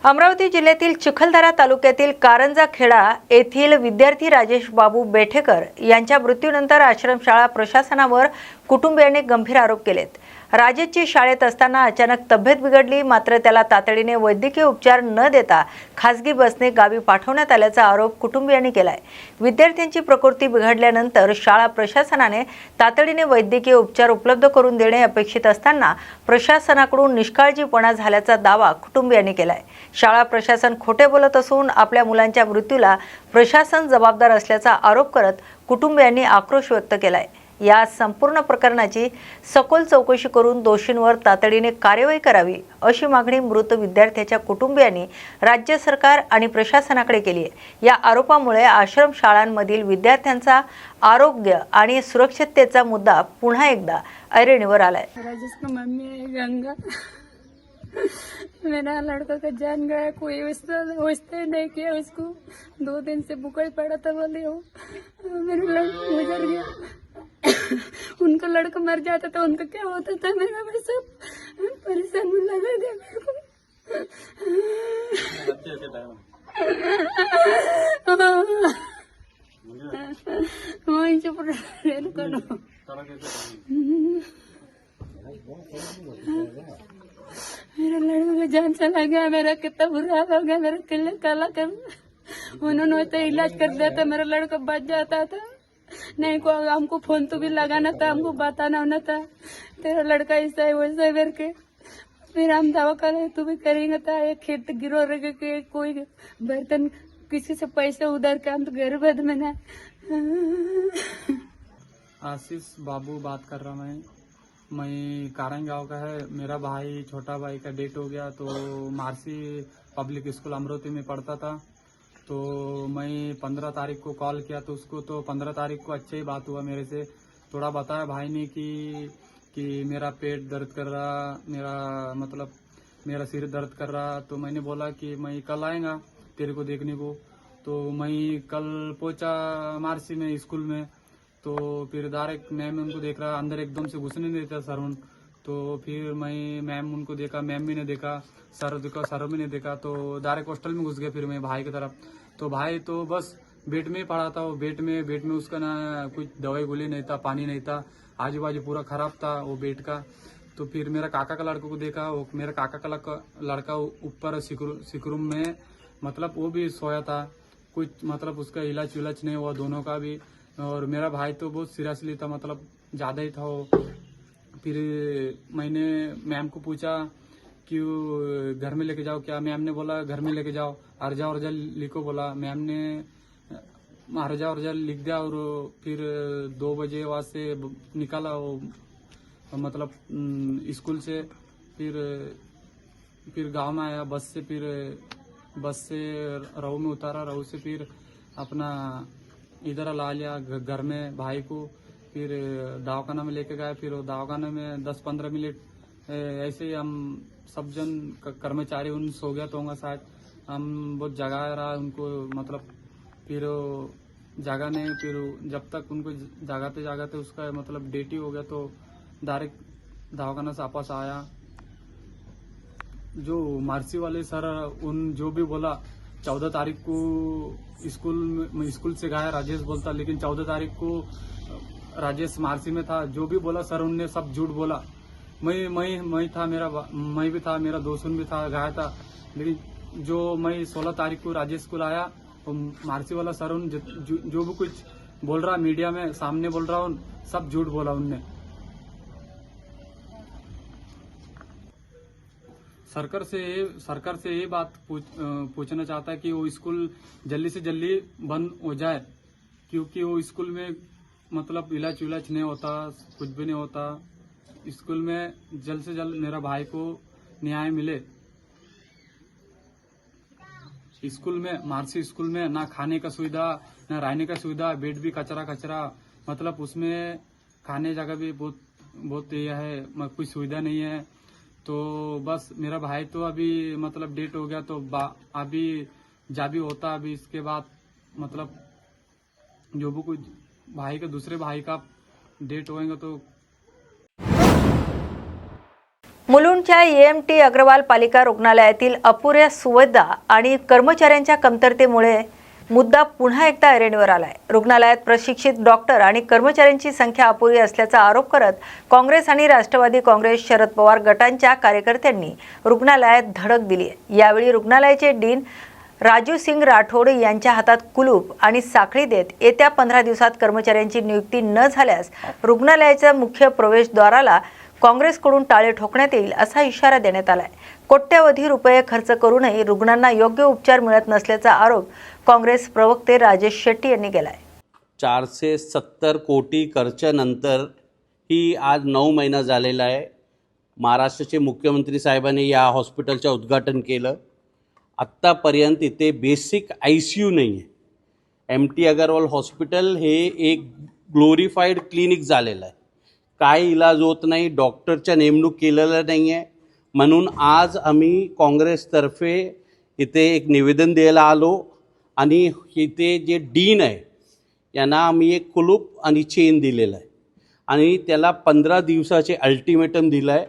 अमरावती जिल्ह्यातील चिखलदरा तालुक्यातील कारंजा खेडा येथील विद्यार्थी राजेश बाबू बेठेकर यांच्या मृत्यूनंतर आश्रमशाळा प्रशासनावर कुटुंबियांनी गंभीर आरोप केलेत। राजेशची शाळेत असताना अचानक तब्येत बिघडली, मात्र त्याला तातडीने वैद्यकीय उपचार न देता खासगी बसने गावी पाठवण्यात आल्याचा आरोप कुटुंबियांनी केलाय। विद्यार्थ्यांची प्रकृती बिघडल्यानंतर शाळा प्रशासनाने तातडीने वैद्यकीय उपचार उपलब्ध करून देणे अपेक्षित असताना प्रशासनाकडून निष्काळजीपणा झाल्याचा दावा कुटुंबियांनी केलाय। शाळा प्रशासन खोटे बोलत असून आपल्या मुलांच्या मृत्यूला प्रशासन जबाबदार असल्याचा आरोप करत कुटुंबियांनी आक्रोश व्यक्त केलाय। या संपूर्ण प्रकरणाची सखोल चौकशी करून दोषींवर तातडीने कार्यवाही करावी अशी मागणी मृत विद्यार्थ्याच्या कुटुंबियांनी राज्य सरकार आणि प्रशासनाकडे केली आहे। या आरोपामुळे आश्रम शाळांमधील विद्यार्थ्यांचा आरोग्य आणि सुरक्षिततेचा मुद्दा पुन्हा एकदा ऐरणीवर आलाय। राजेश का मम्मी है गंगा, मेरा लड़का का जान गया, कोई वस्ता नहीं किया उसको। 2 दिन से बुखार पड़ा था, बोले हो मेरा लड़का गुजर गया। उनका लड़का मर जाता तो उनका क्या होता था, मेरा भी सब परेशान में लगा दिया मेरे को। वहीं चुप रेल करो। मेरा लड़का का जान चला गया, मेरा कितना बुरा हाल हो गया, मेरा किले काला कर उन्होंने तो इलाज कर दिया था, मेरा लड़का बच जाता था। नहीं को हमको फोन तो भी लगाना था, हमको बताना होना था तेरा लड़का ऐसा है वैसा है करके। फिर हम दावा करे तो भी करेंगे था, एक खेत गिरो रहे के कोई बर्तन किसी से पैसे उधार के हम तो गरीब में ना। आशीष बाबू बात कर रहा मैं कारंज गाँव का है। मेरा भाई, छोटा भाई का डेथ हो गया, तो मार्सी पब्लिक स्कूल अमरावती में पढ़ता था। तो मैं 15 तारीख को कॉल किया तो उसको तो 15 तारीख को अच्छा ही बात हुआ मेरे से। थोड़ा बताया भाई ने कि मेरा पेट दर्द कर रहा, मेरा सिर दर्द कर रहा। तो मैंने बोला कि मैं कल आएगा तेरे को देखने को। तो मैं कल पहुंचा मार्सी में स्कूल में, तो फिर डायरेक्ट मैम उनको देख रहा, अंदर एकदम से घुसने नहीं देता सर। तो फिर मैं मैम उनको देखा, मैम भी नहीं देखा, सर देखा, सर भी नहीं देखा। तो डायरेक्ट हॉस्टल में घुस गया फिर मैं भाई की तरफ। तो भाई तो बस बेड में ही पड़ा था, वो बेड में उसका ना कुछ दवाई गोली नहीं था, पानी नहीं था, आजू बाजू पूरा खराब था वो बेड का। तो फिर मेरा काका का लड़का को देखा, वो मेरा काका का लड़का ऊपर सिकरूम में वो भी सोया था, कुछ उसका इलाज नहीं हुआ दोनों का भी। और मेरा भाई तो बहुत सीरियसली था, ज्यादा ही था वो। फिर मैंने मैम को पूछा कि घर में लेके जाओ क्या। मैम ने बोला घर में लेके जाओ, अर्जा लिखो बोला। मैम ने अर्जा लिख दिया और फिर 2 बजे वहां से निकाला वो स्कूल से। फिर गांव में आया बस से रहू में उतारा, रहू से फिर अपना इधर ला लिया घर में भाई को। फिर दवाखाना में लेके गए। फिर दवाखाना में 10-15 मिनट ऐसे ही हम सब जन कर्मचारी उन सो गया तो होगा शायद, हम बहुत जगा रहा उनको फिर जगा नहीं। फिर जब तक उनको जगाते उसका डेट ही हो गया। तो डायरेक्ट दवाखाना से वापस आया। जो मार्सी वाले सर उन जो भी बोला 14 तारीख को स्कूल से गया राजेश बोलता, लेकिन 14 तारीख को राजेश मार्सी में था। जो भी बोला सर उनने सब झूठ बोला। मैं था, मैं भी था, मेरा दोस्त भी था, गया था। लेकिन जो मैं 16 तारीख को राजेश स्कूल आया तो मार्सी वाला सर उन जो भी कुछ बोल रहा मीडिया में सामने बोल रहा उन सब झूठ बोला उनने। सरकार से ये बात पूछना चाहता है कि वो स्कूल जल्दी से जल्दी बंद हो जाए, क्योंकि वो स्कूल में इलाज नहीं होता, कुछ भी नहीं होता। स्कूल में जल्द से जल्द मेरा भाई को न्याय मिले। स्कूल में मार्सी स्कूल में ना खाने का सुविधा, ना रहने का सुविधा, बेड भी कचरा उसमें खाने जगह भी बहुत ये है, कोई सुविधा नहीं है। तो बस मेरा भाई तो अभी डेट हो गया, तो अभी जा भी होता। अभी इसके बाद जो भी कुछ भाई का दूसरे भाई का डेट होएगा तो मुलुंड जळगावच्या EMT अग्रवाल पालिका रुग्णालयातील अपुऱ्या सुविधा आणि कर्मचाऱ्यांच्या कमतरतेमुळे मुद्दा पुन्हा एकदा ऐरणीवर आलाय। रुग्णालयात प्रशिक्षित डॉक्टर आणि कर्मचाऱ्यांची संख्या अपुरी असल्याचा आरोप करत काँग्रेस आणि राष्ट्रवादी काँग्रेस शरद पवार गटांच्या कार्यकर्त्यांनी रुग्णालयात धडक दिली आहे। यावेळी रुग्णालयाचे डीन राजू सिंग राठोड यांच्या हातात कुलूप आणि साखळी देत येत्या 15 दिवसात कर्मचाऱ्यांची नियुक्ती न झाल्यास रुग्णालयाच्या मुख्य प्रवेशद्वाराला काँग्रेसकडून टाळे ठोकण्यात येईल असा इशारा देण्यात आलाय। कोट्यवधी रुपये खर्च करूनही रुग्णांना योग्य उपचार मिळत नसल्याचा आरोप काँग्रेस प्रवक्ते राजेश शेट्टी यांनी केलाय। 470 कोटी खर्चानंतर ही आज 9 महिना झालेला आहे। महाराष्ट्राचे मुख्यमंत्री साहेबांनी या हॉस्पिटलचं उद्घाटन केलं। आत्तापर्यंत इथे बेसिक ICU नाही आहे। MT अग्रवाल हॉस्पिटल हे एक ग्लोरिफाईड क्लिनिक झालेलं आहे। काय इलाज होत नाही, डॉक्टरच्या नेमणूक केलेलं नाही आहे। म्हणून आज आम्ही काँग्रेसतर्फे इथे एक निवेदन द्यायला आलो आणि इथे जे डीन आहे यांना आम्ही एक कुलूप आणि चेन दिलेलं आहे आणि त्याला 15 दिवसाचे अल्टिमेटम दिलं आहे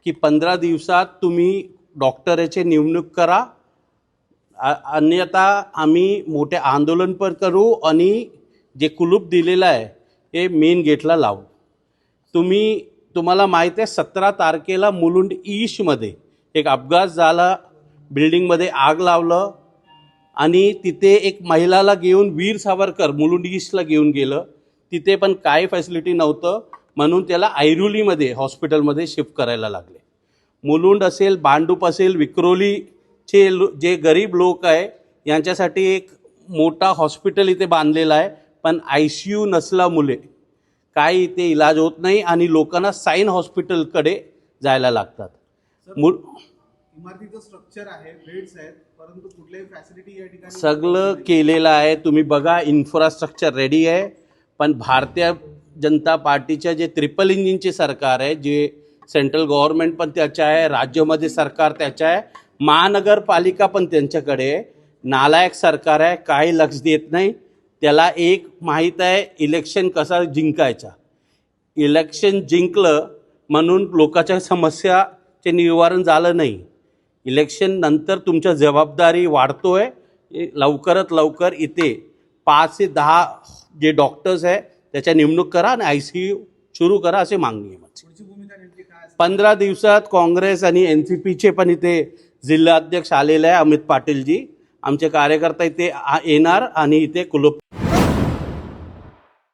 की 15 दिवसात तुम्ही डॉक्टरचे नेमणूक करा, अन्यथा आम्ही मोठे आंदोलन पण करू आणि जे कुलूप दिलेलं आहे हे मेन गेटला लावू। तुम्हाला माहिती आहे 17 तारखेला मुलुंड ईस्टमध्ये एक अपघात झाला, बिल्डिंगमध्ये आग लावलं आणि तिथे एक महिलाला घेऊन वीर सावरकर मुलुंड ईस्टला घेऊन गेलं। तिथे पण काय फॅसिलिटी नव्हतं म्हणून त्याला ऐरोलीमध्ये हॉस्पिटलमध्ये शिफ्ट करायला लागले। मुलुंड असेल, भांडूप असेल, विक्रोलीचे जे गरीब लोक आहे यांच्यासाठी एक मोठा हॉस्पिटल इथे बांधलेला आहे, पण ICU नसल्यामुळे काही इथे इलाज होत नाही आणि लोकांना साईन हॉस्पिटलकडे जायला लागतात। इमारतीचं स्ट्रक्चर आहे, बेड्स आहेत, परंतु कुठल्याही फॅसिलिटी या ठिकाणी सगळं केलेलं आहे। तुम्ही बघा, इन्फ्रास्ट्रक्चर रेडी आहे, पण भारतीय जनता पार्टीच्या जे ट्रिपल इंजिनचे सरकार आहे, जे सेंट्रल गव्हर्नमेंट पण त्याचं आहे, राज्यामध्ये सरकार त्याचं आहे, महानगरपालिका पण त्यांच्याकडे आहे। नालायक सरकार आहे, काही लक्ष देत नाही। त्याला एक माहीत आहे इलेक्शन कसा जिंकायचा। इलेक्शन जिंकलं म्हणून लोकांच्या समस्याचे निवारण झालं नाही। इलेक्शन नंतर तुमच्या जबाबदारी वाढतोय। लवकरात लवकर इथे 5 ते 10 जे डॉक्टर्स आहे त्याच्या नेमणूक करा आणि ICU सुरू करा असे मागणी आहे माझी। 15 दिवसात काँग्रेस आणि NCPचे पण इथे जिल्हाध्यक्ष आलेले आहे, अमित पाटीलजी। आमचे कार्यकर्ते इथे येणार आणि इथे कुलूप।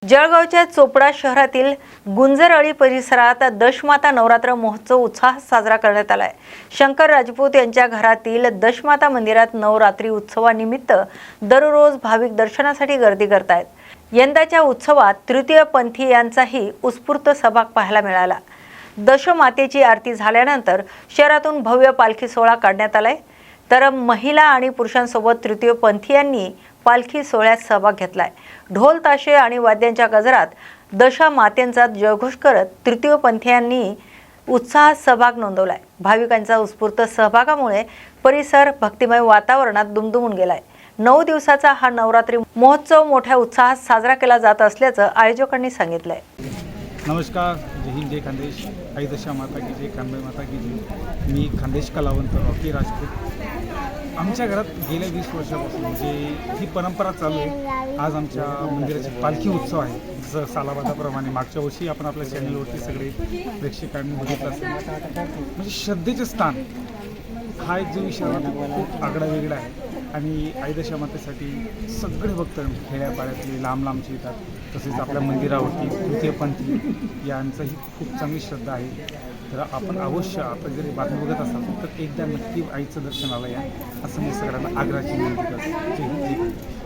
जळगावच्या चोपडा शहरातील गुंजरअळी परिसरात दशमाता नवरात्र महोत्सव उत्साहात साजरा करण्यात आलाय। शंकर राजपूत यांच्या घरातील दशमाता मंदिरात नवरात्री उत्सवानिमित्त दररोज भाविक दर्शनासाठी गर्दी करतायत। यंदाच्या उत्सवात तृतीय पंथीयांचाही उत्स्फूर्त सहभाग पाहायला मिळाला। दशमातेची आरती झाल्यानंतर शहरातून भव्य पालखी सोहळा काढण्यात आलाय, तर महिला आणि पुरुषांसोबत तृतीय पंथीयांनी पालखी सोहळ्यात सहभाग घेतलाय। ढोल ताशे आणि वाद्यांच्या गजरात दशा मातेंचा जयघोष करत तृतीय पंथीयांनी उत्साहात सहभाग नोंदवलाय। भाविकांचा उत्स्फूर्त सहभागामुळे परिसर भक्तिमय वातावरणात दुमदुमून गेलाय। 9 दिवसाचा हा नवरात्री महोत्सव मोठ्या उत्साहात साजरा केला जात असल्याचं आयोजकांनी सांगितलंय। नमस्कार, जय हिंद, जय खानदेश, आई दशा माता की जय, कानबाई माता की जय। मी खानदेश कलावंत रॉकी राजपूत। आमच्या घरात गेल्या 20 वर्षापासून म्हणजे ही परंपरा चालू आहे। आज आमच्या मंदिराची पालखी उत्सव आहे। जसं सालाबादाप्रमाणे मागच्या वर्षी आपण आपल्या चॅनलवरती सगळे प्रेक्षकांनी बघितलं असेल। म्हणजे श्रद्धेचे स्थान हा एक जो विषय खूप आगळा वेगळा आहे आणि आई दशा मातेसाठी सगळे भक्त खेड्यापाड्यातले लांब लांबचे येतात। तसेच आपल्या मंदिरावरती तृतीयपंथी यांचंही खूप चांगली श्रद्धा आहे। तर आपण अवश्य, आपण जरी बातमी बघत असाल तर एकदा नक्की आईचं दर्शनाला या, असं मी सगळ्यांना आग्रहाची विनंती करतो। जय हिंद, जय खानदेश।